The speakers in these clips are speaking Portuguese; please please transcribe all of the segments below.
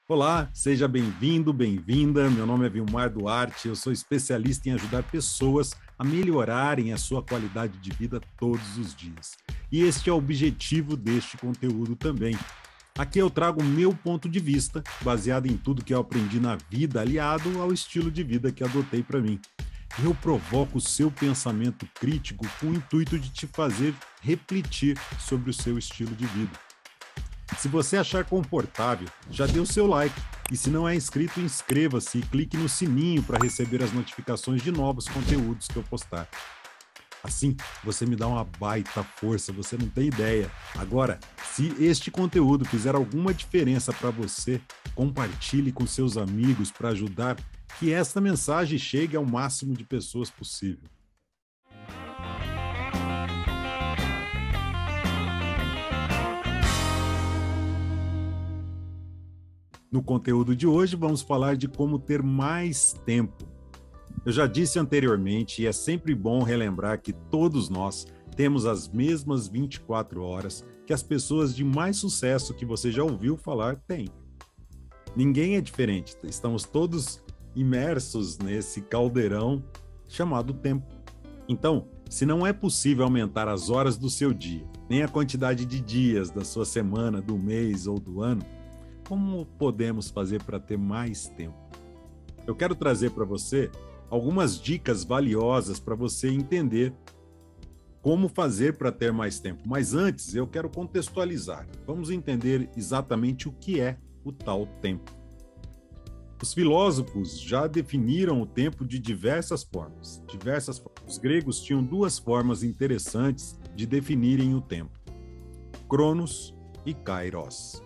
Olá, seja bem-vindo, bem-vinda. Meu nome é Vilmar Duarte, eu sou especialista em ajudar pessoas a melhorarem a sua qualidade de vida todos os dias. E este é o objetivo deste conteúdo também. Aqui eu trago o meu ponto de vista, baseado em tudo que eu aprendi na vida, aliado ao estilo de vida que adotei para mim. Eu provoco o seu pensamento crítico com o intuito de te fazer refletir sobre o seu estilo de vida. Se você achar confortável, já dê o seu like. E se não é inscrito, inscreva-se e clique no sininho para receber as notificações de novos conteúdos que eu postar. Assim, você me dá uma baita força, você não tem ideia. Agora, se este conteúdo fizer alguma diferença para você, compartilhe com seus amigos para ajudar que esta mensagem chegue ao máximo de pessoas possível. No conteúdo de hoje, vamos falar de como ter mais tempo. Eu já disse anteriormente, e é sempre bom relembrar que todos nós temos as mesmas 24 horas que as pessoas de mais sucesso que você já ouviu falar têm. Ninguém é diferente, estamos todos imersos nesse caldeirão chamado tempo. Então, se não é possível aumentar as horas do seu dia, nem a quantidade de dias da sua semana, do mês ou do ano, como podemos fazer para ter mais tempo? Eu quero trazer para você algumas dicas valiosas para você entender como fazer para ter mais tempo. Mas antes, eu quero contextualizar. Vamos entender exatamente o que é o tal tempo. Os filósofos já definiram o tempo de diversas formas. Os gregos tinham duas formas interessantes de definirem o tempo: Cronos e Kairos.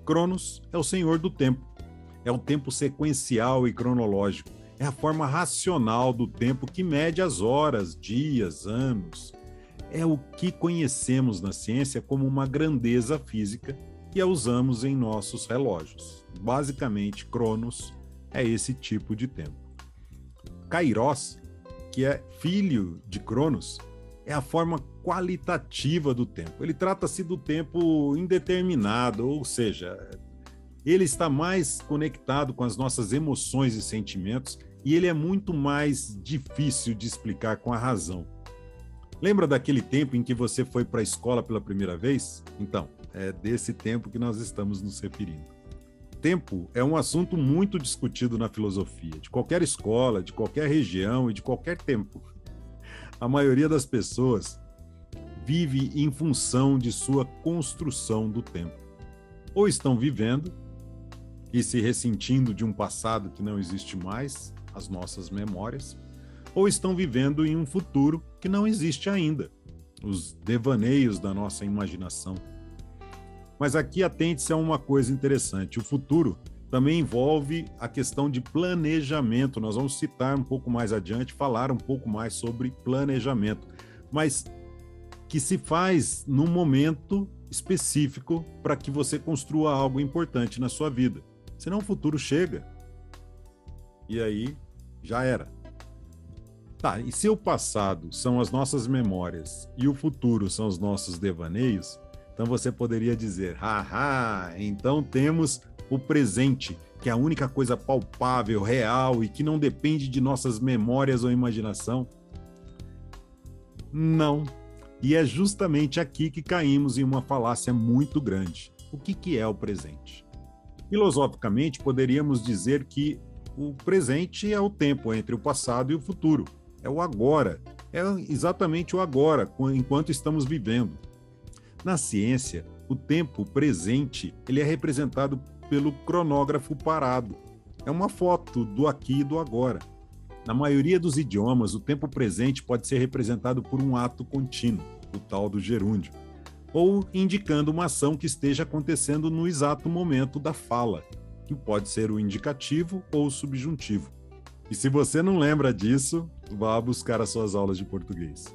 Cronos é o senhor do tempo. É o tempo sequencial e cronológico. É a forma racional do tempo que mede as horas, dias, anos. É o que conhecemos na ciência como uma grandeza física e a usamos em nossos relógios. Basicamente, Cronos é esse tipo de tempo. Kairos, que é filho de Cronos, é a forma qualitativa do tempo. Ele trata-se do tempo indeterminado, ou seja, ele está mais conectado com as nossas emoções e sentimentos e ele é muito mais difícil de explicar com a razão. Lembra daquele tempo em que você foi para a escola pela primeira vez? Então, é desse tempo que nós estamos nos referindo. Tempo é um assunto muito discutido na filosofia, de qualquer escola, de qualquer região e de qualquer tempo. A maioria das pessoas vive em função de sua construção do tempo. Ou estão vivendo e se ressentindo de um passado que não existe mais, as nossas memórias, ou estão vivendo em um futuro que não existe ainda, os devaneios da nossa imaginação. Mas aqui atente-se a uma coisa interessante: o futuro também envolve a questão de planejamento. Nós vamos citar um pouco mais adiante, falar um pouco mais sobre planejamento, mas que se faz num momento específico para que você construa algo importante na sua vida. Senão o futuro chega e aí já era. Tá, e se o passado são as nossas memórias e o futuro são os nossos devaneios, então você poderia dizer: então temos o presente, que é a única coisa palpável, real e que não depende de nossas memórias ou imaginação. Não. E é justamente aqui que caímos em uma falácia muito grande. O que é o presente? Filosoficamente, poderíamos dizer que o presente é o tempo entre o passado e o futuro. É o agora. É exatamente o agora, enquanto estamos vivendo. Na ciência, o tempo presente ele é representado pelo cronógrafo parado. É uma foto do aqui e do agora. Na maioria dos idiomas, o tempo presente pode ser representado por um ato contínuo, o tal do gerúndio, ou indicando uma ação que esteja acontecendo no exato momento da fala, que pode ser o indicativo ou o subjuntivo. E se você não lembra disso, vá buscar as suas aulas de português.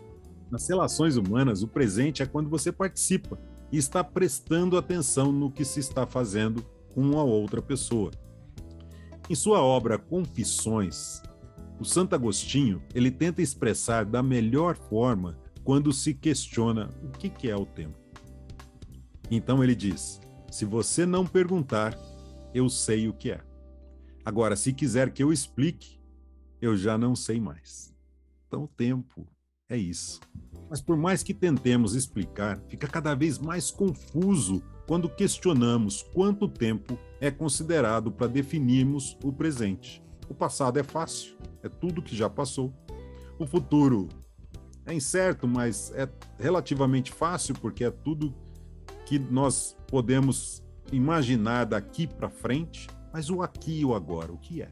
Nas relações humanas, o presente é quando você participa e está prestando atenção no que se está fazendo com uma outra pessoa. Em sua obra Confissões, o Santo Agostinho ele tenta expressar da melhor forma quando se questiona o que é o tempo. Então ele diz: se você não perguntar, eu sei o que é. Agora, se quiser que eu explique, eu já não sei mais. Então, o tempo é isso. Mas por mais que tentemos explicar, fica cada vez mais confuso quando questionamos quanto tempo é considerado para definirmos o presente. O passado é fácil, é tudo que já passou. O futuro é incerto, mas é relativamente fácil, porque é tudo que nós podemos imaginar daqui para frente. Mas o aqui e o agora, o que é?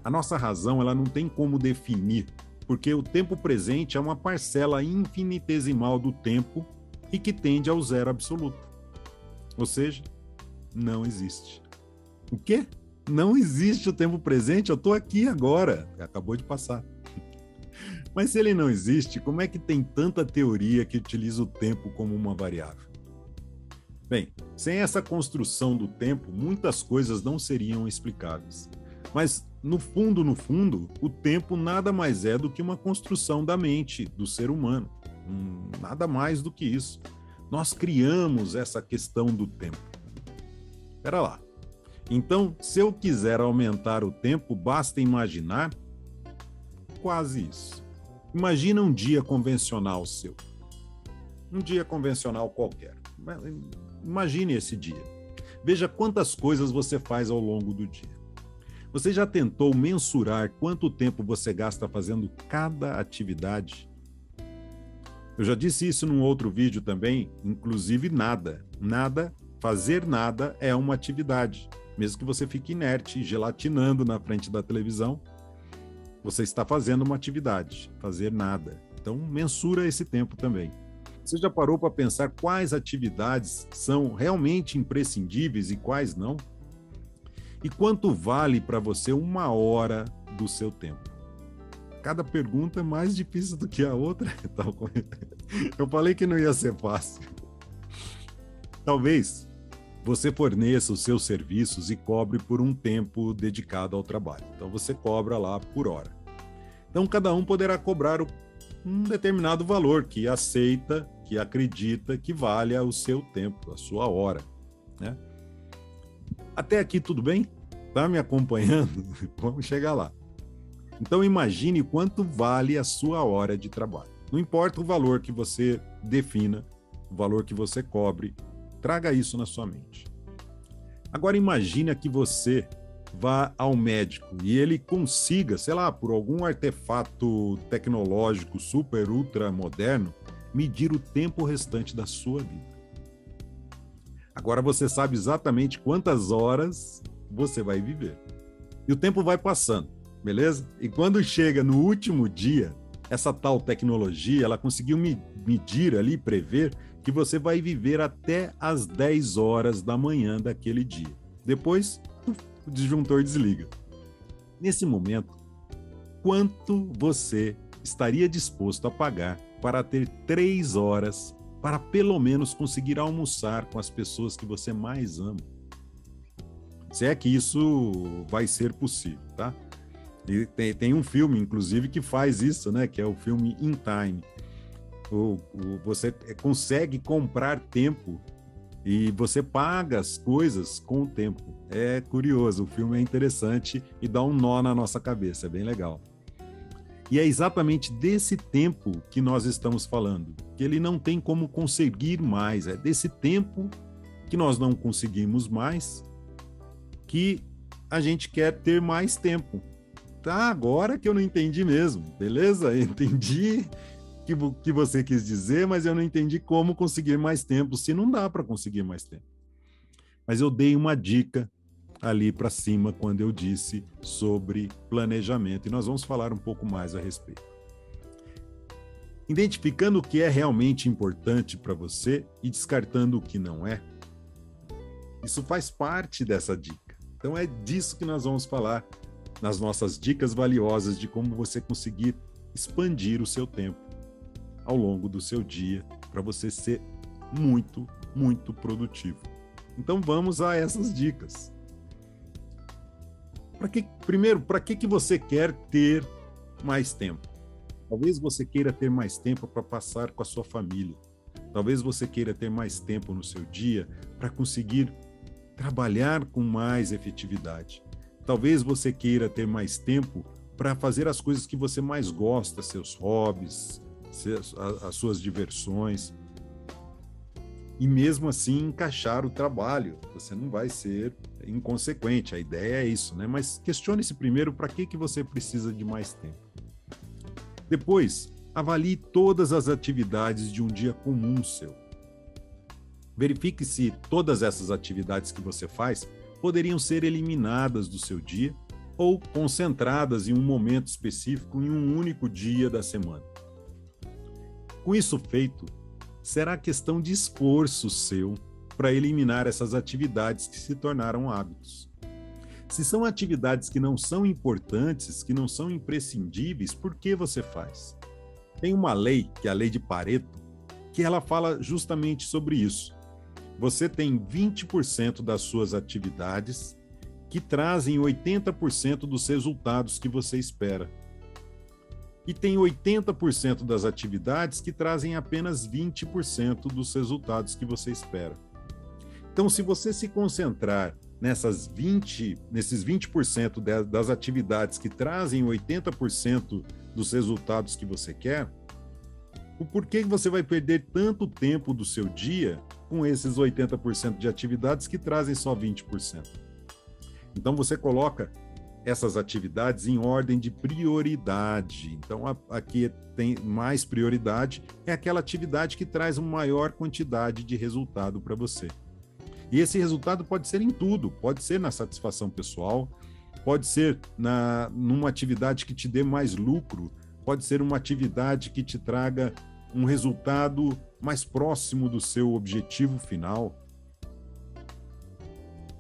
A nossa razão, ela não tem como definir, porque o tempo presente é uma parcela infinitesimal do tempo e que tende ao zero absoluto. Ou seja, não existe. O quê? Não existe o tempo presente? Eu estou aqui agora. Acabou de passar. Mas se ele não existe, como é que tem tanta teoria que utiliza o tempo como uma variável? Bem, sem essa construção do tempo, muitas coisas não seriam explicáveis. Mas, no fundo, o tempo nada mais é do que uma construção da mente do ser humano. Nada mais do que isso. Nós criamos essa questão do tempo. Espera lá. Então, se eu quiser aumentar o tempo, basta imaginar quase isso. Imagina um dia convencional seu. Um dia convencional qualquer. Imagine esse dia. Veja quantas coisas você faz ao longo do dia. Você já tentou mensurar quanto tempo você gasta fazendo cada atividade? Eu já disse isso num outro vídeo também, inclusive nada. Fazer nada é uma atividade. Mesmo que você fique inerte, gelatinando na frente da televisão, você está fazendo uma atividade, fazer nada. Então, mensura esse tempo também. Você já parou para pensar quais atividades são realmente imprescindíveis e quais não? E quanto vale para você 1 hora do seu tempo? Cada pergunta é mais difícil do que a outra. Eu falei que não ia ser fácil. Talvez você forneça os seus serviços e cobre por um tempo dedicado ao trabalho. Então você cobra lá por hora. Então cada um poderá cobrar um determinado valor que aceita, que acredita que valha o seu tempo, a sua hora, né? Até aqui tudo bem? Tá me acompanhando? Vamos chegar lá. Então imagine quanto vale a sua hora de trabalho. Não importa o valor que você defina, o valor que você cobre, traga isso na sua mente. Agora imagina que você vá ao médico e ele consiga, sei lá, por algum artefato tecnológico super, ultra moderno, medir o tempo restante da sua vida. Agora você sabe exatamente quantas horas você vai viver. E o tempo vai passando, beleza? E quando chega no último dia, essa tal tecnologia, ela conseguiu medir ali, prever que você vai viver até as 10 horas da manhã daquele dia. Depois, o disjuntor desliga. Nesse momento, quanto você estaria disposto a pagar para ter 3 horas para pelo menos conseguir almoçar com as pessoas que você mais ama? Se é que isso vai ser possível, tá? E tem um filme, inclusive, que faz isso, né? Que é o filme In Time. Você consegue comprar tempo e você paga as coisas com o tempo. É curioso, o filme é interessante e dá um nó na nossa cabeça, é bem legal. E é exatamente desse tempo que nós estamos falando, que ele não tem como conseguir mais, é desse tempo que nós não conseguimos mais, que a gente quer ter mais tempo. Tá, agora que eu não entendi mesmo, beleza? Eu entendi o que você quis dizer, mas eu não entendi como conseguir mais tempo, se não dá para conseguir mais tempo. Mas eu dei uma dica ali para cima quando eu disse sobre planejamento, e nós vamos falar um pouco mais a respeito. Identificando o que é realmente importante para você e descartando o que não é, isso faz parte dessa dica. Então é disso que nós vamos falar nas nossas dicas valiosas de como você conseguir expandir o seu tempo ao longo do seu dia para você ser muito, muito produtivo. Então vamos a essas dicas. Primeiro, para que você quer ter mais tempo? Talvez você queira ter mais tempo para passar com a sua família. Talvez você queira ter mais tempo no seu dia para conseguir trabalhar com mais efetividade. Talvez você queira ter mais tempo para fazer as coisas que você mais gosta, seus hobbies, as suas diversões. E mesmo assim encaixar o trabalho. Você não vai ser inconsequente, a ideia é isso, né? Mas questione-se primeiro para que você precisa de mais tempo. Depois, avalie todas as atividades de um dia comum seu. Verifique se todas essas atividades que você faz poderiam ser eliminadas do seu dia ou concentradas em um momento específico em um único dia da semana. Com isso feito, será questão de esforço seu para eliminar essas atividades que se tornaram hábitos. Se são atividades que não são importantes, que não são imprescindíveis, por que você faz? Tem uma lei, que é a lei de Pareto, que ela fala justamente sobre isso. Você tem 20% das suas atividades que trazem 80% dos resultados que você espera. E tem 80% das atividades que trazem apenas 20% dos resultados que você espera. Então, se você se concentrar nesses 20% das atividades que trazem 80% dos resultados que você quer, o porquê que você vai perder tanto tempo do seu dia com esses 80% de atividades que trazem só 20%? Então, você coloca essas atividades em ordem de prioridade. Então, aqui tem mais prioridade, é aquela atividade que traz uma maior quantidade de resultado para você. E esse resultado pode ser em tudo, pode ser na satisfação pessoal, pode ser numa atividade que te dê mais lucro, pode ser uma atividade que te traga um resultado mais próximo do seu objetivo final.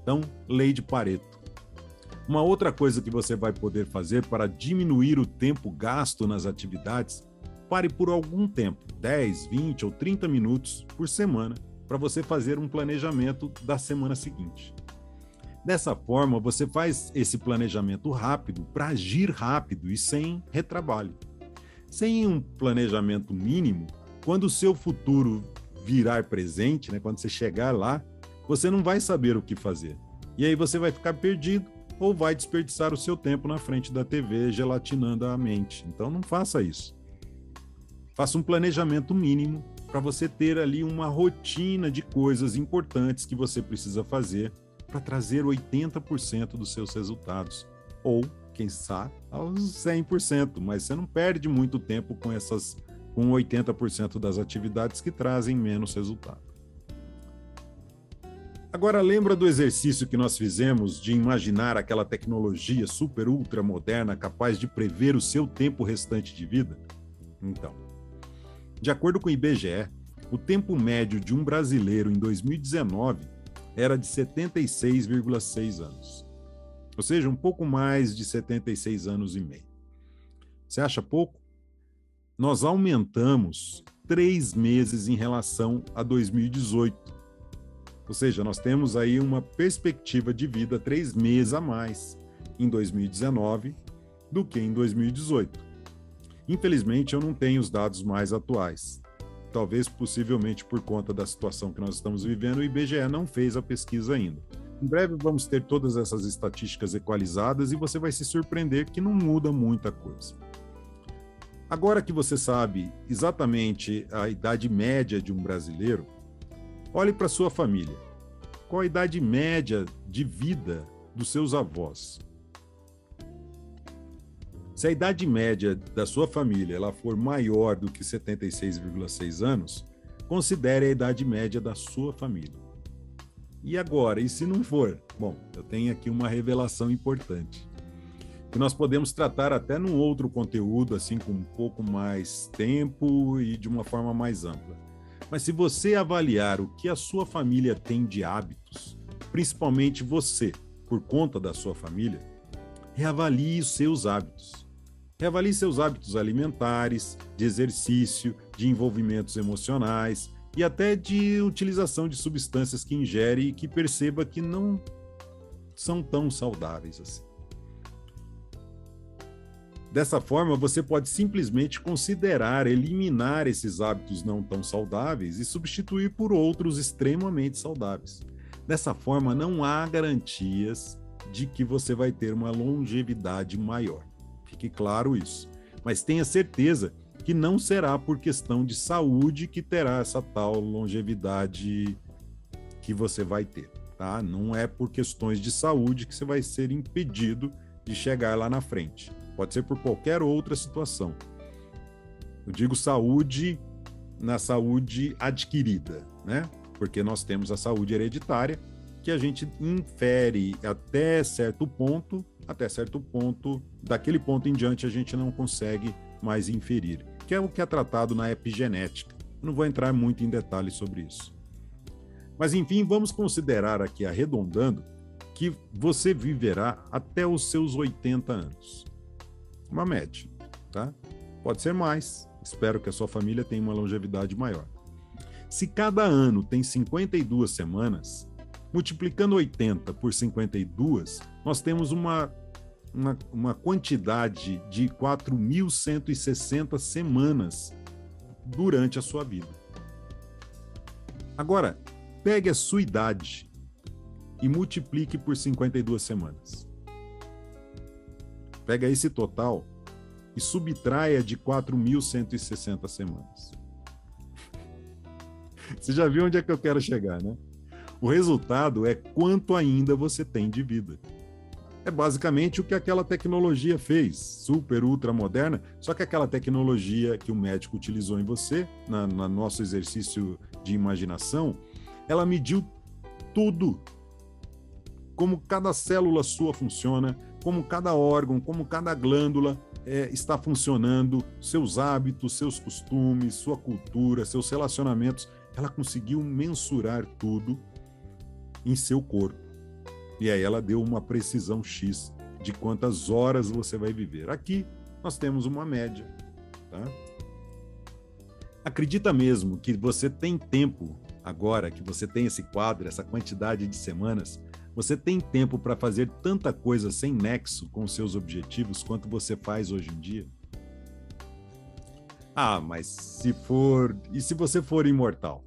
Então, lei de Pareto. Uma outra coisa que você vai poder fazer para diminuir o tempo gasto nas atividades, pare por algum tempo, 10, 20 ou 30 minutos por semana, para você fazer um planejamento da semana seguinte. Dessa forma, você faz esse planejamento rápido para agir rápido e sem retrabalho. Sem um planejamento mínimo, quando o seu futuro virar presente, né, quando você chegar lá, você não vai saber o que fazer. E aí você vai ficar perdido ou vai desperdiçar o seu tempo na frente da TV, gelatinando a mente. Então não faça isso. Faça um planejamento mínimo para você ter ali uma rotina de coisas importantes que você precisa fazer para trazer 80% dos seus resultados. Ou, quem sabe, aos 100%, mas você não perde muito tempo com 80% das atividades que trazem menos resultado. Agora, lembra do exercício que nós fizemos de imaginar aquela tecnologia super ultra moderna capaz de prever o seu tempo restante de vida? Então, de acordo com o IBGE, o tempo médio de um brasileiro em 2019 era de 76,6 anos. Ou seja, um pouco mais de 76 anos e meio. Você acha pouco? Nós aumentamos 3 meses em relação a 2018. Ou seja, nós temos aí uma perspectiva de vida 3 meses a mais em 2019 do que em 2018. Infelizmente, eu não tenho os dados mais atuais. Talvez, possivelmente, por conta da situação que nós estamos vivendo, o IBGE não fez a pesquisa ainda. Em breve vamos ter todas essas estatísticas equalizadas e você vai se surpreender que não muda muita coisa. Agora que você sabe exatamente a idade média de um brasileiro, olhe para sua família. Qual a idade média de vida dos seus avós? Se a idade média da sua família ela for maior do que 76,6 anos, considere a idade média da sua família. E agora, e se não for? Bom, eu tenho aqui uma revelação importante, que nós podemos tratar até num outro conteúdo, assim, com um pouco mais tempo e de uma forma mais ampla. Mas se você avaliar o que a sua família tem de hábitos, principalmente você, por conta da sua família, reavalie os seus hábitos. Reavalie seus hábitos alimentares, de exercício, de envolvimentos emocionais e até de utilização de substâncias que ingere e que perceba que não são tão saudáveis assim. Dessa forma, você pode simplesmente considerar eliminar esses hábitos não tão saudáveis e substituir por outros extremamente saudáveis. Dessa forma, não há garantias de que você vai ter uma longevidade maior. Fique claro isso. Mas tenha certeza que não será por questão de saúde que terá essa tal longevidade que você vai ter, tá? Não é por questões de saúde que você vai ser impedido de chegar lá na frente. Pode ser por qualquer outra situação. Eu digo saúde na saúde adquirida, né? Porque nós temos a saúde hereditária, que a gente infere até certo ponto, daquele ponto em diante a gente não consegue mais inferir, que é o que é tratado na epigenética. Não vou entrar muito em detalhes sobre isso. Mas, enfim, vamos considerar aqui, arredondando, que você viverá até os seus 80 anos. Uma média, tá? Pode ser mais. Espero que a sua família tenha uma longevidade maior. Se cada ano tem 52 semanas, multiplicando 80 por 52, nós temos uma quantidade de 4.160 semanas durante a sua vida. Agora, pegue a sua idade e multiplique por 52 semanas. Pega esse total e subtraia de 4.160 semanas. Você já viu onde é que eu quero chegar, né? O resultado é quanto ainda você tem de vida. É basicamente o que aquela tecnologia fez, super, ultra moderna, só que aquela tecnologia que o médico utilizou em você, no nosso exercício de imaginação, ela mediu tudo. Como cada célula sua funciona, como cada órgão, como cada glândula está funcionando, seus hábitos, seus costumes, sua cultura, seus relacionamentos. Ela conseguiu mensurar tudo em seu corpo. E aí ela deu uma precisão X de quantas horas você vai viver. Aqui nós temos uma média, tá? Acredita mesmo que você tem tempo, agora que você tem esse quadro, essa quantidade de semanas, você tem tempo para fazer tanta coisa sem nexo com os seus objetivos quanto você faz hoje em dia? Ah, mas se você for imortal?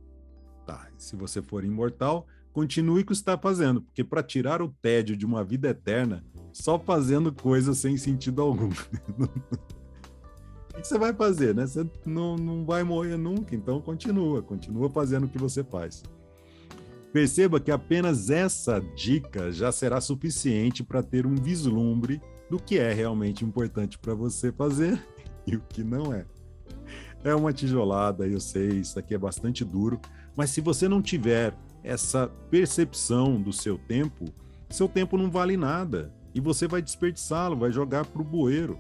Tá, se você for imortal, continue o que você está fazendo, porque para tirar o tédio de uma vida eterna, só fazendo coisas sem sentido algum. O que você vai fazer, né? Você não vai morrer nunca, então continua fazendo o que você faz. Perceba que apenas essa dica já será suficiente para ter um vislumbre do que é realmente importante para você fazer e o que não é. É uma tijolada, eu sei, isso aqui é bastante duro, mas se você não tiver essa percepção do seu tempo não vale nada e você vai desperdiçá-lo, vai jogar para o bueiro.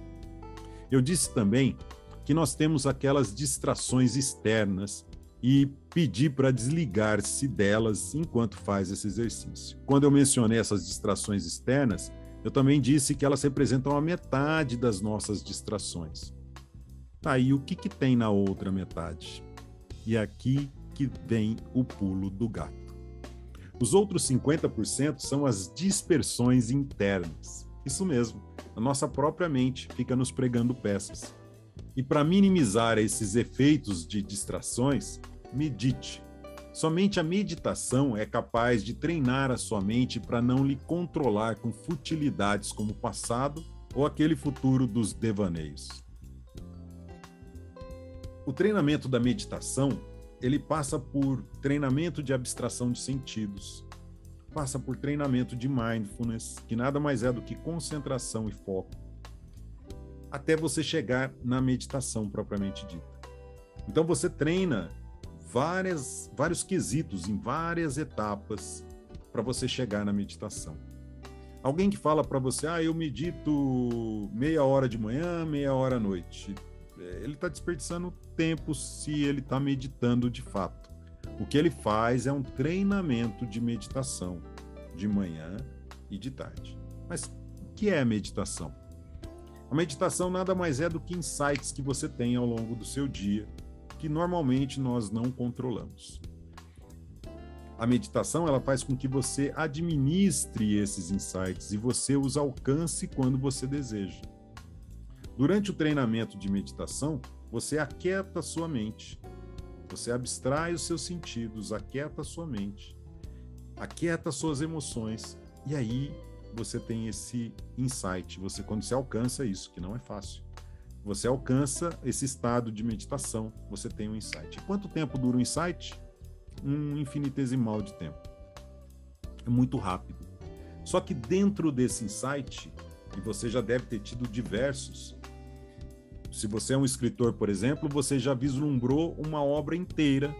Eu disse também que nós temos aquelas distrações externas e pedir para desligar-se delas enquanto faz esse exercício. Quando eu mencionei essas distrações externas, eu também disse que elas representam a metade das nossas distrações. Tá, e o que tem na outra metade? E aqui que vem o pulo do gato. Os outros 50% são as dispersões internas. Isso mesmo, a nossa própria mente fica nos pregando peças. E para minimizar esses efeitos de distrações, medite. Somente a meditação é capaz de treinar a sua mente para não lhe controlar com futilidades como o passado ou aquele futuro dos devaneios. O treinamento da meditação, ele passa por treinamento de abstração de sentidos, passa por treinamento de mindfulness, que nada mais é do que concentração e foco, até você chegar na meditação propriamente dita. Então você treina vários quesitos em várias etapas para você chegar na meditação. Alguém que fala para você, eu medito meia hora de manhã, meia hora à noite. Ele está desperdiçando tempo se ele está meditando de fato. O que ele faz é um treinamento de meditação de manhã e de tarde. Mas o que é a meditação? A meditação nada mais é do que insights que você tem ao longo do seu dia, que normalmente nós não controlamos. A meditação ela faz com que você administre esses insights e você os alcance quando você deseja. Durante o treinamento de meditação, você aquieta a sua mente. Você abstrai os seus sentidos, aquieta a sua mente. aquieta suas emoções, e aí você tem esse insight. Quando você alcança isso, que não é fácil, você alcança esse estado de meditação, você tem um insight. E quanto tempo dura um insight? Um infinitesimal de tempo. É muito rápido. Só que dentro desse insight, e você já deve ter tido diversos, se você é um escritor, por exemplo, você já vislumbrou uma obra inteira,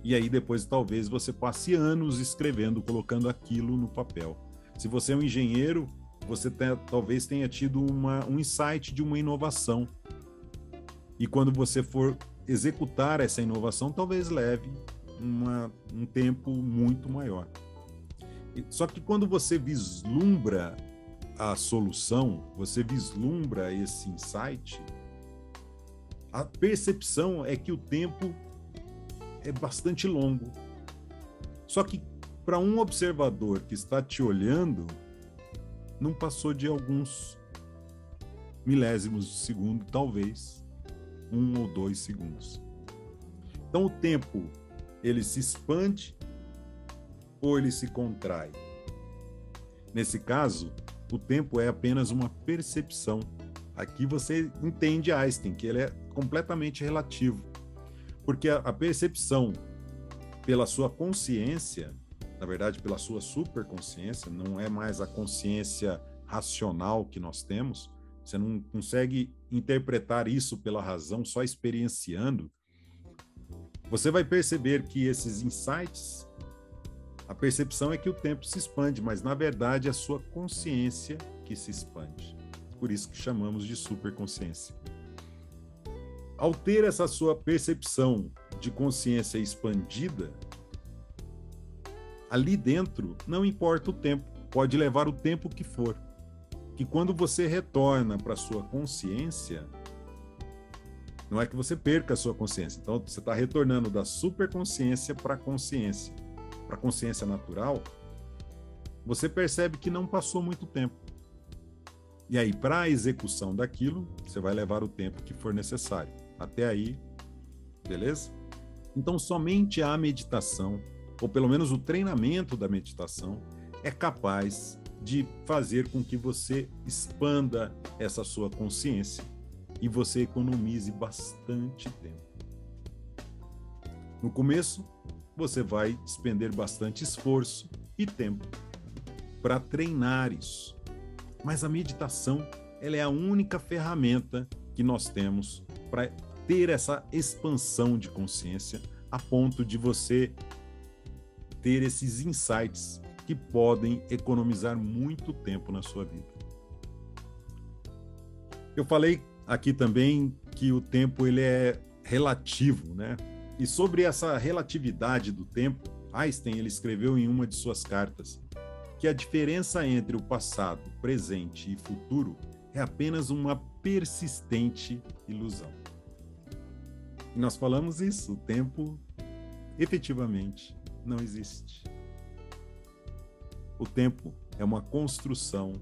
e aí depois talvez você passe anos escrevendo, colocando aquilo no papel. Se você é um engenheiro, você talvez tenha tido um insight de uma inovação. E quando você for executar essa inovação, talvez leve um tempo muito maior. Só que quando você vislumbra a solução, você vislumbra esse insight, a percepção é que o tempo é bastante longo. Só que para um observador que está te olhando, não passou de alguns milésimos de segundo, talvez 1 ou 2 segundos. Então o tempo, ele se expande ou ele se contrai? Nesse caso, o tempo é apenas uma percepção. Aqui você entende Einstein, que ele é completamente relativo. Porque a percepção pela sua consciência, na verdade, pela sua superconsciência, não é mais a consciência racional que nós temos. Você não consegue interpretar isso pela razão só experienciando. Você vai perceber que esses insights, a percepção é que o tempo se expande, mas na verdade é a sua consciência que se expande. Por isso que chamamos de superconsciência. Ao ter essa sua percepção de consciência expandida, ali dentro não importa o tempo, pode levar o tempo que for. Que quando você retorna para a sua consciência, não é que você perca a sua consciência. Então você está retornando da superconsciência para a consciência natural, você percebe que não passou muito tempo. E aí, para a execução daquilo, você vai levar o tempo que for necessário. Até aí, beleza? Então, somente a meditação, ou pelo menos o treinamento da meditação, é capaz de fazer com que você expanda essa sua consciência e você economize bastante tempo. No começo, você vai despender bastante esforço e tempo para treinar isso. Mas a meditação, ela é a única ferramenta que nós temos para ter essa expansão de consciência a ponto de você ter esses insights que podem economizar muito tempo na sua vida. Eu falei aqui também que o tempo ele é relativo, né? E sobre essa relatividade do tempo, Einstein ele escreveu em uma de suas cartas que a diferença entre o passado, presente e futuro é apenas uma persistente ilusão. E nós falamos isso, o tempo efetivamente não existe. O tempo é uma construção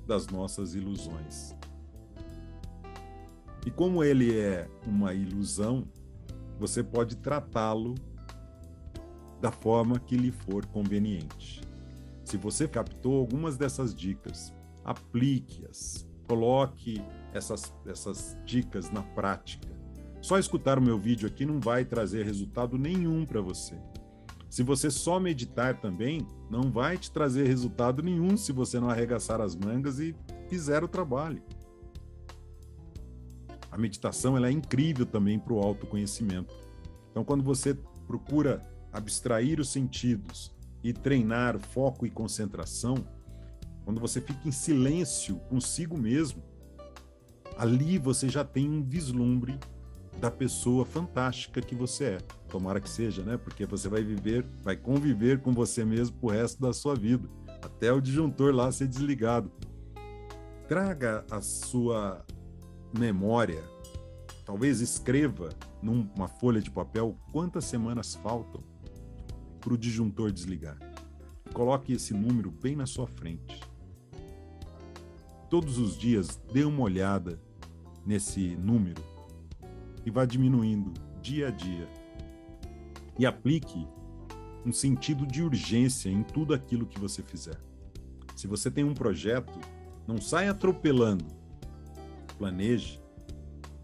das nossas ilusões. E como ele é uma ilusão, você pode tratá-lo da forma que lhe for conveniente. Se você captou algumas dessas dicas, aplique-as, coloque essas dicas na prática. Só escutar o meu vídeo aqui não vai trazer resultado nenhum para você. Se você só meditar também, não vai te trazer resultado nenhum se você não arregaçar as mangas e fizer o trabalho. A meditação ela é incrível também para o autoconhecimento. Então, quando você procura abstrair os sentidos e treinar foco e concentração, quando você fica em silêncio consigo mesmo, ali você já tem um vislumbre da pessoa fantástica que você é. Tomara que seja, né? Porque você vai conviver com você mesmo pro resto da sua vida, até o disjuntor lá ser desligado. Traga a sua memória, talvez escreva numa folha de papel quantas semanas faltam para o disjuntor desligar. Coloque esse número bem na sua frente. Todos os dias, dê uma olhada nesse número e vá diminuindo dia a dia. E aplique um sentido de urgência em tudo aquilo que você fizer. Se você tem um projeto, não saia atropelando. Planeje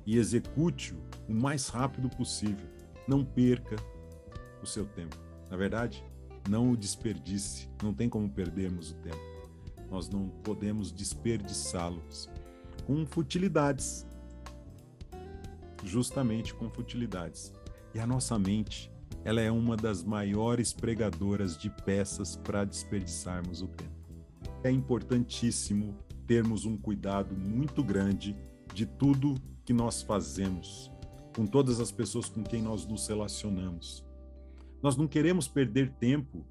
e execute-o o mais rápido possível. Não perca o seu tempo. Na verdade, não o desperdice. Não tem como perdermos o tempo. Nós não podemos desperdiçá-los com futilidades. Justamente com futilidades. E a nossa mente, ela é uma das maiores pregadoras de peças para desperdiçarmos o tempo. É importantíssimo termos um cuidado muito grande de tudo que nós fazemos, com todas as pessoas com quem nós nos relacionamos. Nós não queremos perder tempo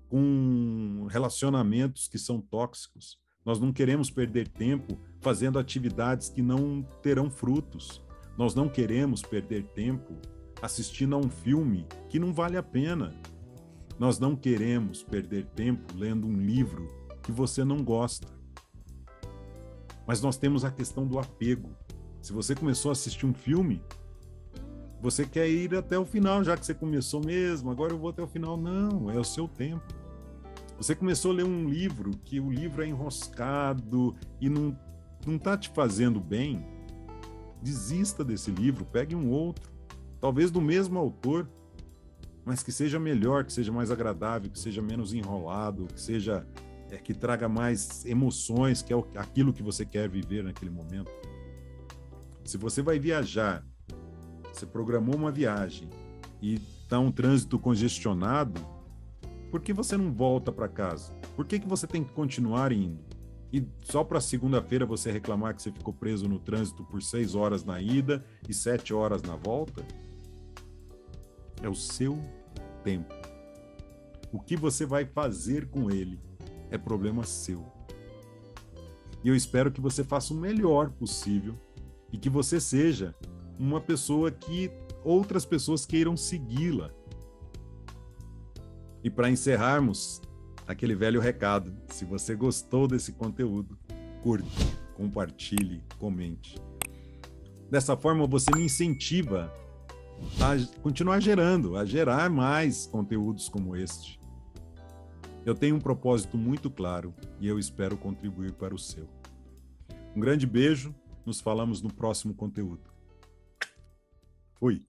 com relacionamentos que são tóxicos. Nós não queremos perder tempo fazendo atividades que não terão frutos. Nós não queremos perder tempo assistindo a um filme que não vale a pena. Nós não queremos perder tempo lendo um livro que você não gosta. Mas nós temos a questão do apego. Se você começou a assistir um filme, você quer ir até o final, já que você começou mesmo, agora eu vou até o final. Não, é o seu tempo. Você começou a ler um livro, que o livro é enroscado e não está te fazendo bem, desista desse livro, pegue um outro, talvez do mesmo autor, mas que seja melhor, que seja mais agradável, que seja menos enrolado, que seja que traga mais emoções, que é aquilo que você quer viver naquele momento. Se você vai viajar, você programou uma viagem e está um trânsito congestionado, por que você não volta para casa? Por que você tem que continuar indo? E só para segunda-feira você reclamar que você ficou preso no trânsito por 6 horas na ida e 7 horas na volta? É o seu tempo. O que você vai fazer com ele é problema seu. E eu espero que você faça o melhor possível e que você seja uma pessoa que outras pessoas queiram segui-la. E para encerrarmos, aquele velho recado: se você gostou desse conteúdo, curta, compartilhe, comente. Dessa forma você me incentiva a continuar gerando, a gerar mais conteúdos como este. Eu tenho um propósito muito claro e eu espero contribuir para o seu. Um grande beijo, nos falamos no próximo conteúdo. Fui!